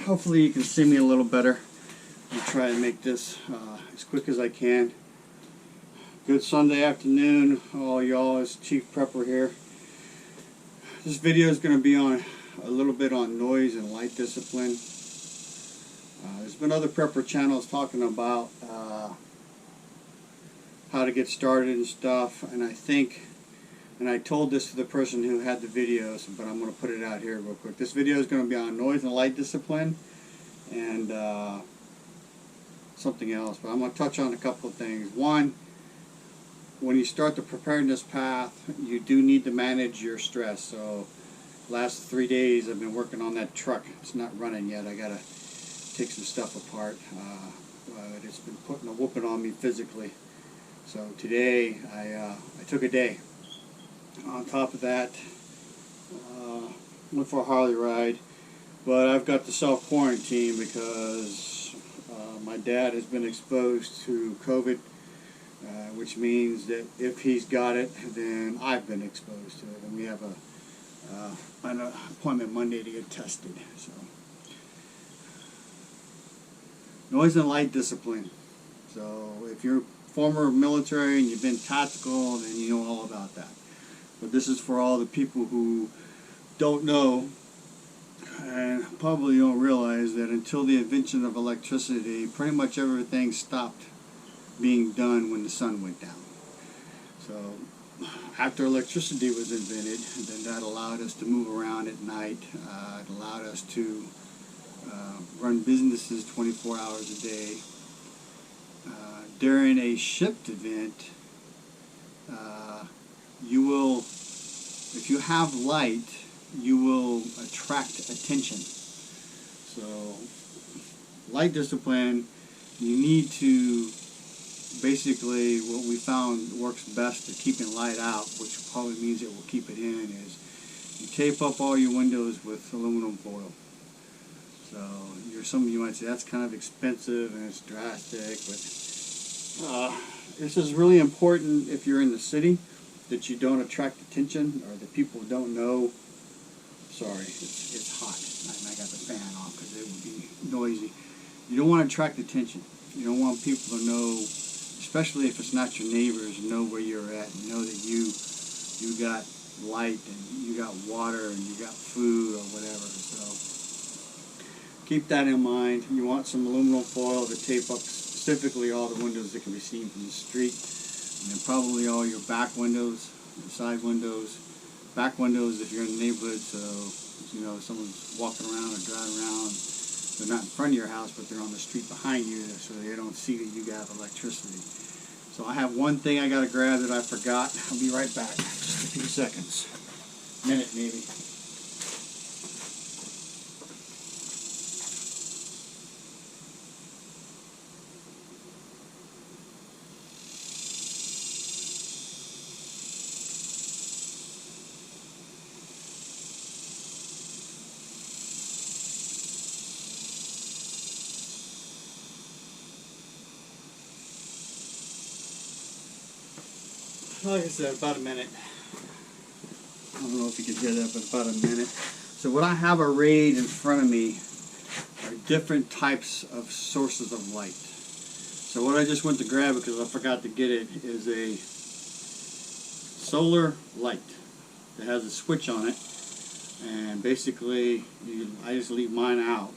Hopefully you can see me a little better. I'll try and make this as quick as I can. Good Sunday afternoon, all y'all. It's Chief Prepper here. This video is going to be on a little bit on noise and light discipline. There's been other prepper channels talking about how to get started and stuff, and I told this to the person who had the videos, but I'm going to put it out here real quick. This video is going to be on noise and light discipline and something else, but I'm going to touch on a couple of things. One, when you start the preparedness path, you do need to manage your stress. So last 3 days I've been working on that truck. It's not running yet. I gotta take some stuff apart. It's been putting a whooping on me physically. So today I took a day. On top of that, went for a Harley ride, but I've got to self-quarantine because my dad has been exposed to COVID, which means that if he's got it, then I've been exposed to it, and we have an appointment Monday to get tested. So, noise and light discipline. So if you're former military and you've been tactical, then you know all about that. But this is for all the people who don't know and probably don't realize that until the invention of electricity, pretty much everything stopped being done when the sun went down. So after electricity was invented, then that allowed us to move around at night. It allowed us to run businesses 24 hours a day. During a shift event, you will, if you have light, you will attract attention. So light discipline, you need to, basically what we found works best to keeping light out, which probably means it will keep it in, is you tape up all your windows with aluminum foil. So some of you might say that's kind of expensive and it's drastic, but this is really important if you're in the city, that you don't attract attention or that people don't know. Sorry, it's hot and I got the fan on because it would be noisy. You don't want to attract attention. You don't want people to know, especially if it's not your neighbors, know where you're at and know that you got light and you got water and you got food or whatever. So keep that in mind. You want some aluminum foil to tape up specifically all the windows that can be seen from the street, and then probably all your back windows, your side windows. Back windows if you're in the neighborhood, so you know someone's walking around or driving around. They're not in front of your house, but they're on the street behind you, so they don't see that you got electricity. So I have one thing I got to grab that I forgot. I'll be right back. Just a few seconds. Minute maybe. Like I said, about a minute. I don't know if you can hear that, but about a minute. So what I have arrayed in front of me are different types of sources of light. So what I just went to grab, because I forgot to get it, is a solar light that has a switch on it. And basically, I just leave mine out.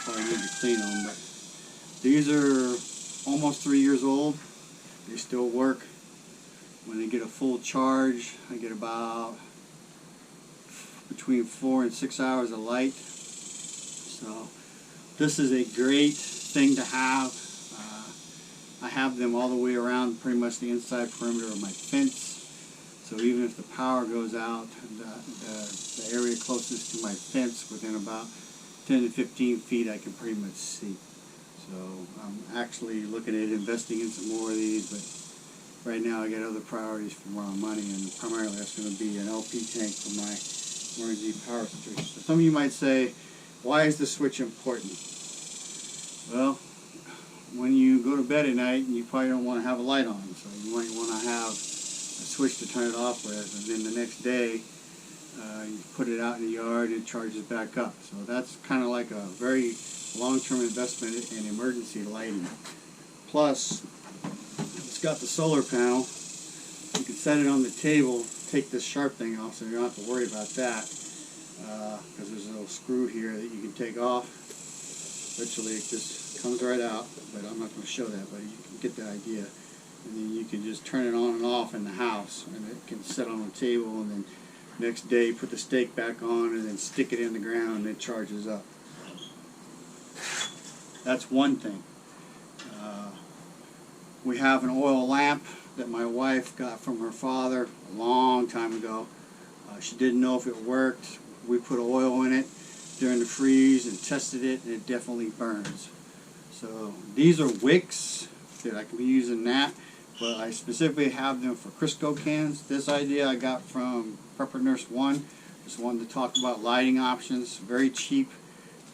Probably need to clean them, but these are almost 3 years old. They still work. When they get a full charge, I get about between 4 and 6 hours of light. So this is a great thing to have. I have them all the way around pretty much the inside perimeter of my fence. So even if the power goes out, the area closest to my fence within about 10 to 15 feet I can pretty much see. So I'm actually looking at investing in some more of these, but right now I got other priorities for more money, and primarily that's going to be an LP tank for my emergency power situation. So some of you might say, why is the switch important? Well, when you go to bed at night, you probably don't want to have a light on, so you might want to have a switch to turn it off with, and then the next day You put it out in the yard, it charges back up. So that's kind of like a very long-term investment in emergency lighting. Plus, it's got the solar panel. You can set it on the table, take this sharp thing off, so you don't have to worry about that. Because there's a little screw here that you can take off. Literally, it just comes right out, but I'm not going to show that, but you can get the idea. And then you can just turn it on and off in the house, and it can sit on the table, and then next day put the stake back on, and then stick it in the ground, and it charges up. That's one thing. We have an oil lamp that my wife got from her father a long time ago. She didn't know if it worked. We put oil in it during the freeze and tested it, and it definitely burns. So these are wicks that I can be using that, but I specifically have them for Crisco cans. This idea I got from Prepper Nurse 1. Just wanted to talk about lighting options. Very cheap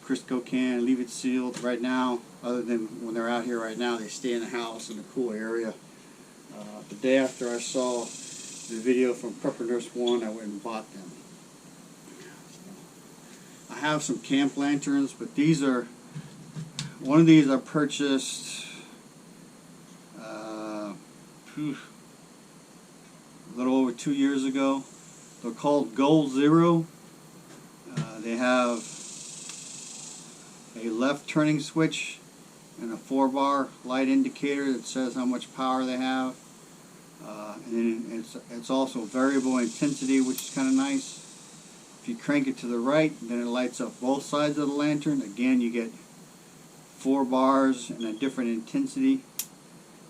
Crisco can, leave it sealed. Right now, other than when they're out here right now, they stay in the house in a cool area. The day after I saw the video from Prepper Nurse 1, I went and bought them. I have some camp lanterns, but these are, one of these I purchased a little over 2 years ago. They're called Goal Zero. They have a left turning switch and a 4-bar light indicator that says how much power they have. And then it's also variable intensity, which is kind of nice. If you crank it to the right, then it lights up both sides of the lantern. Again, you get 4 bars and a different intensity.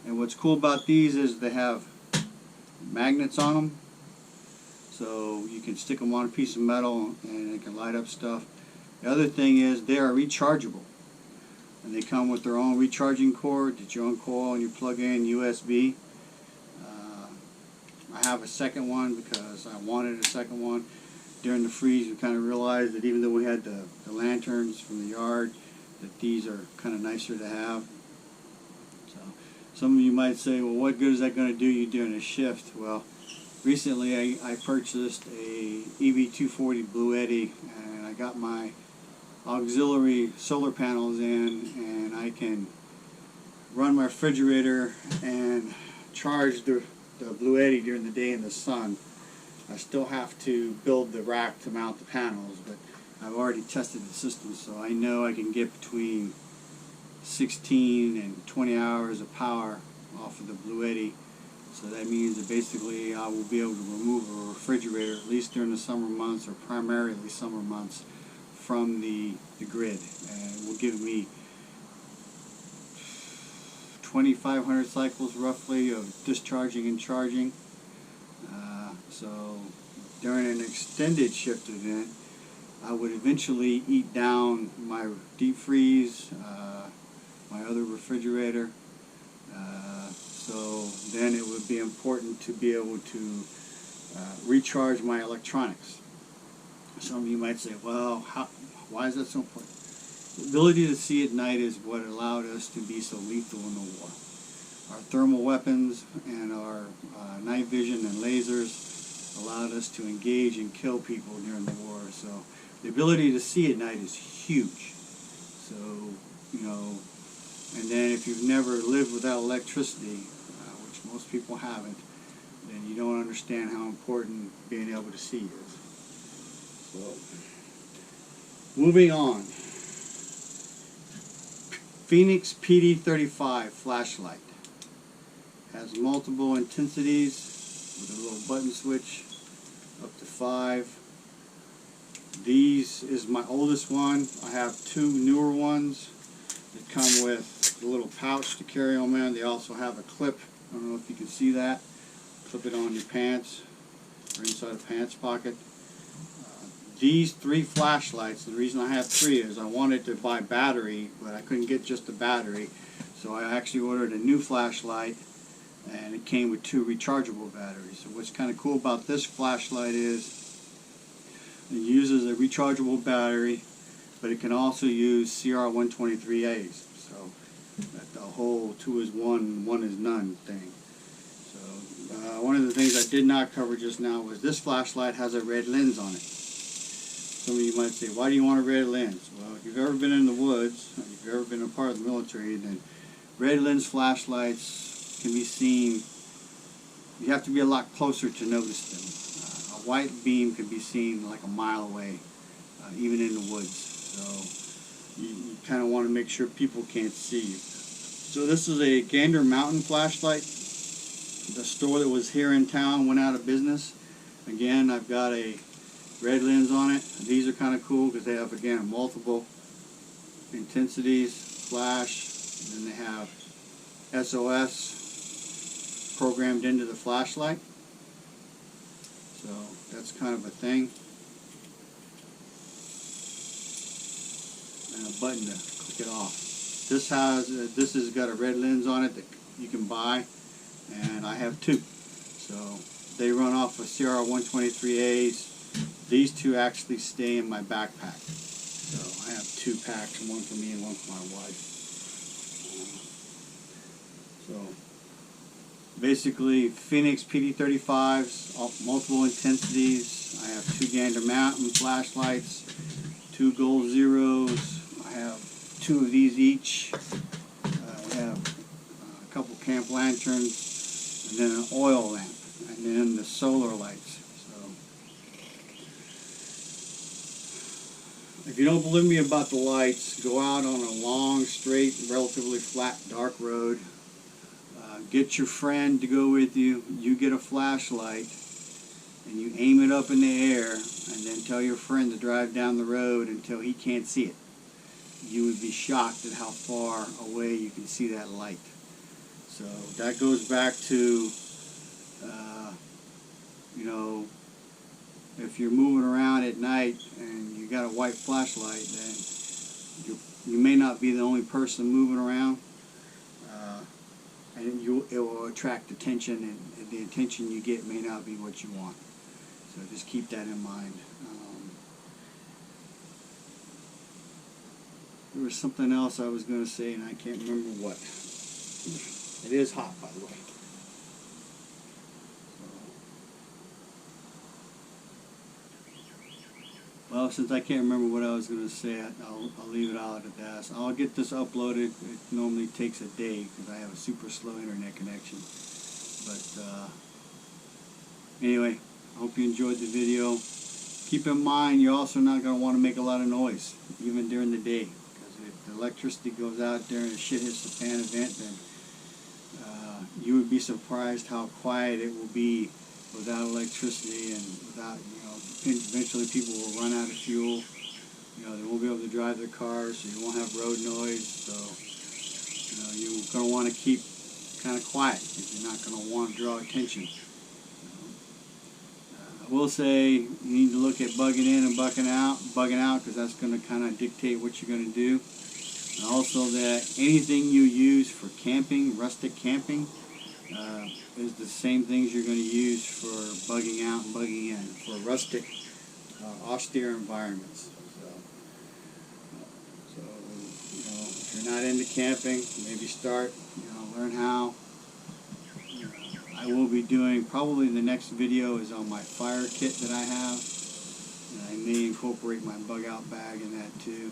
And what's cool about these is they have magnets on them, so you can stick them on a piece of metal and it can light up stuff. The other thing is they are rechargeable, and they come with their own recharging cord that you uncoil and you plug in USB. I have a second one because I wanted a second one. During the freeze, we kind of realized that even though we had the lanterns from the yard, that these are kind of nicer to have. So some of you might say, well, what good is that going to do you during a shift? Well, recently I purchased a EV240 Bluetti, and I got my auxiliary solar panels in, and I can run my refrigerator and charge the Bluetti during the day in the sun. I still have to build the rack to mount the panels, but I've already tested the system, so I know I can get between 16 and 20 hours of power off of the Bluetti. So that means that basically I will be able to remove a refrigerator, at least during the summer months, or primarily summer months, from the grid. And it will give me 2,500 cycles roughly of discharging and charging. So during an extended shift event, I would eventually eat down my deep freeze, my other refrigerator. So then it would be important to be able to recharge my electronics. Some of you might say, well, why is that so important? The ability to see at night is what allowed us to be so lethal in the war. Our thermal weapons and our night vision and lasers allowed us to engage and kill people during the war. So the ability to see at night is huge. So, you know, and then if you've never lived without electricity, which most people haven't, then you don't understand how important being able to see is. So, moving on. Phoenix PD35 flashlight. Has multiple intensities with a little button switch up to 5. These is my oldest one. I have 2 newer ones that come with a little pouch to carry them in. They also have a clip. I don't know if you can see that. Clip it on your pants or inside a pants pocket. These 3 flashlights, the reason I have 3 is I wanted to buy battery, but I couldn't get just the battery. So I actually ordered a new flashlight, and it came with 2 rechargeable batteries. So what's kind of cool about this flashlight is it uses a rechargeable battery, but it can also use CR123As. So that the whole 2 is 1, 1 is none thing. So one of the things I did not cover just now was this flashlight has a red lens on it. Some of you might say, why do you want a red lens? Well, if you've ever been in the woods, or if you've ever been a part of the military, then red lens flashlights can be seen. You have to be a lot closer to notice them. A white beam can be seen like a mile away, even in the woods. So you kind of want to make sure people can't see you. So this is a Gander Mountain flashlight. The store that was here in town went out of business. Again, I've got a red lens on it. These are kind of cool because they have, again, multiple intensities, flash, and then they have SOS programmed into the flashlight. So that's kind of a thing. And a button to click it off. This has got a red lens on it that you can buy, and I have two. So they run off of CR123As. These two actually stay in my backpack. So I have two packs, one for me and one for my wife. So basically, Phoenix PD35s, multiple intensities. I have two Gander Mountain flashlights, two Gold Zeros. I have two of these each. I have a couple camp lanterns, and then an oil lamp, and then the solar lights. So, if you don't believe me about the lights, go out on a long, straight, relatively flat, dark road. Get your friend to go with you. You get a flashlight, and you aim it up in the air, and then tell your friend to drive down the road until he can't see it. You would be shocked at how far away you can see that light. So that goes back to, you know, if you're moving around at night and you got a white flashlight, then you may not be the only person moving around, and it will attract attention, and the attention you get may not be what you want. So just keep that in mind. There was something else I was going to say, and I can't remember what. It is hot, by the way. Well, since I can't remember what I was going to say, I'll leave it out at that. I'll get this uploaded. It normally takes a day because I have a super slow internet connection. But anyway, I hope you enjoyed the video. Keep in mind, you're also not going to want to make a lot of noise, even during the day. Because if the electricity goes out during a shit hits the fan event, then you would be surprised how quiet it will be without electricity and without, eventually people will run out of fuel. They won't be able to drive their cars, so you won't have road noise. So, you're going to want to keep kind of quiet if you're not going to want to draw attention. I will say you need to look at bugging in and bugging out because that's going to kind of dictate what you're going to do. And also that anything you use for camping, rustic camping, is the same things you're going to use for bugging out and bugging in for rustic, austere environments. So if you're not into camping, maybe start, learn how. I will be doing, probably the next video is on my fire kit that I have. And I may incorporate my bug out bag in that too.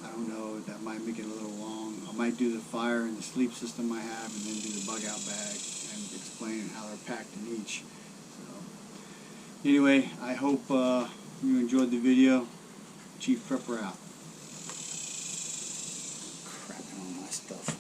I don't know, that might make it a little long. I might do the fire and the sleep system I have and then do the bug out bag and explain how they're packed in each. So, anyway, I hope you enjoyed the video. Chief Prepper out. Crapping on my stuff.